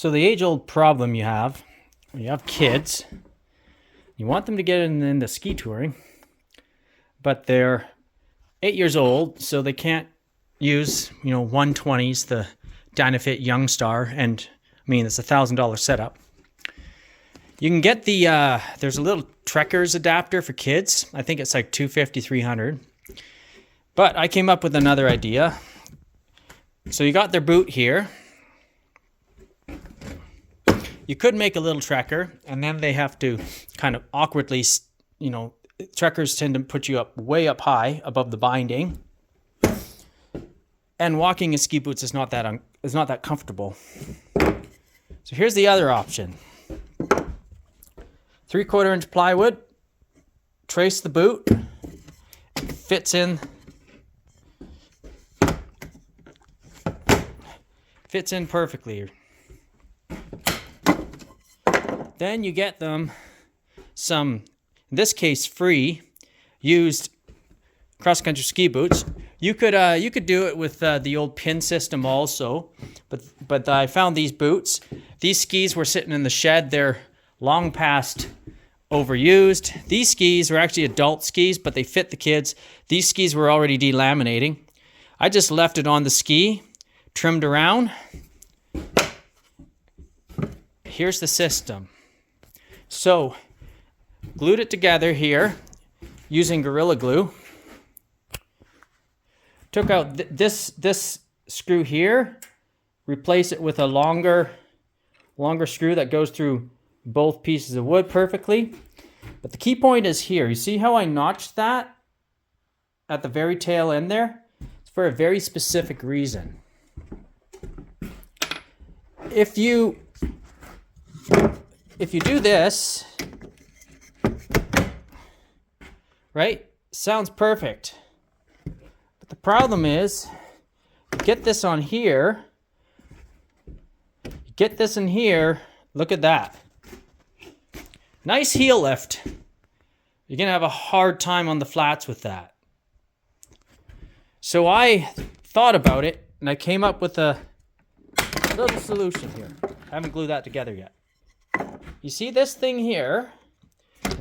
So the age-old problem you have when you have kids, you want them to get into ski touring, but they're 8 years old, so they can't use 120s, the Dynafit Youngstar, and I mean it's $1,000 setup. You can get the there's a little Trekkers adapter for kids. I think it's like $250, $300. But I came up with another idea. So you got their boot here. You could make a little trekker, and then they have to kind of awkwardly, trekkers tend to put you way up high above the binding. And walking in ski boots is not that comfortable. So here's the other option. 3/4 inch plywood, trace the boot, fits in perfectly. Then you get them some, in this case free, used cross-country ski boots. You could do it with the old pin system also, but I found these boots. These skis were sitting in the shed. They're long past overused. These skis were actually adult skis, but they fit the kids. These skis were already delaminating. I just left it on the ski, trimmed around. Here's the system. So, glued it together here using Gorilla Glue. Took out this screw here, replace it with a longer screw that goes through both pieces of wood perfectly. But the key point is here. You see how I notched that at the very tail end there? It's for a very specific reason. If you do this, right, sounds perfect. But the problem is, you get this on here, you get this in here, look at that. Nice heel lift. You're going to have a hard time on the flats with that. So I thought about it, and I came up with a little solution here. I haven't glued that together yet. You see this thing here,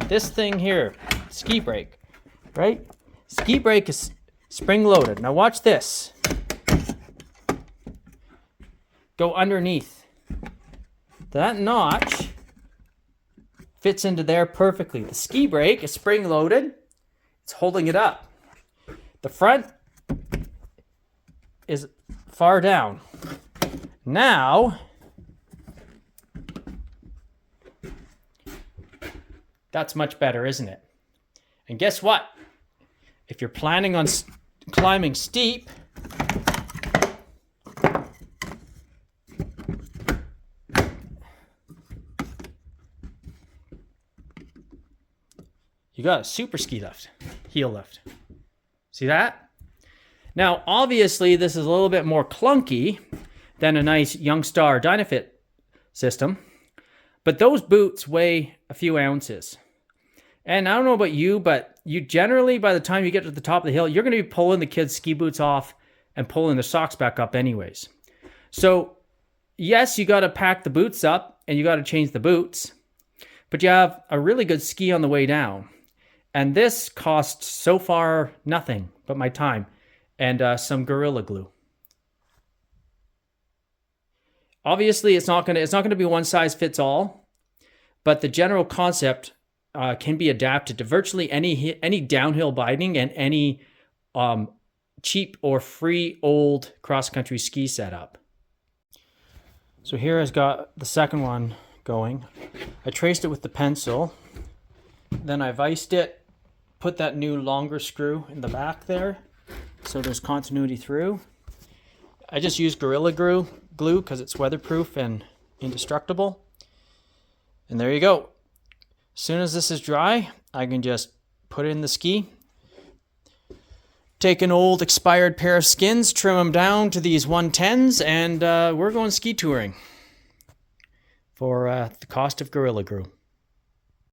this thing here, ski brake, right? Ski brake is spring-loaded. Now watch this. Go underneath. That notch fits into there perfectly. The ski brake is spring-loaded. It's holding it up. The front is far down. Now, that's much better, isn't it? And guess what? If you're planning on climbing steep, you got a super ski lift, heel lift. See that? Now, obviously, this is a little bit more clunky than a nice Youngstar Dynafit system, but those boots weigh a few ounces. And I don't know about you, but you generally, by the time you get to the top of the hill, you're going to be pulling the kids' ski boots off and pulling their socks back up anyways. So, yes, you got to pack the boots up and you got to change the boots, but you have a really good ski on the way down. And this cost so far nothing but my time and some Gorilla Glue. Obviously, it's not going to be one size fits all, but the general concept can be adapted to virtually any downhill binding and any cheap or free old cross-country ski setup. So here I've got the second one going. I traced it with the pencil, then I viced it, put that new longer screw in the back there so there's continuity through. I just used Gorilla Glue because it's weatherproof and indestructible. And there you go. As soon as this is dry, I can just put it in the ski. Take an old expired pair of skins, trim them down to these 110s, and we're going ski touring for the cost of Gorilla Glue.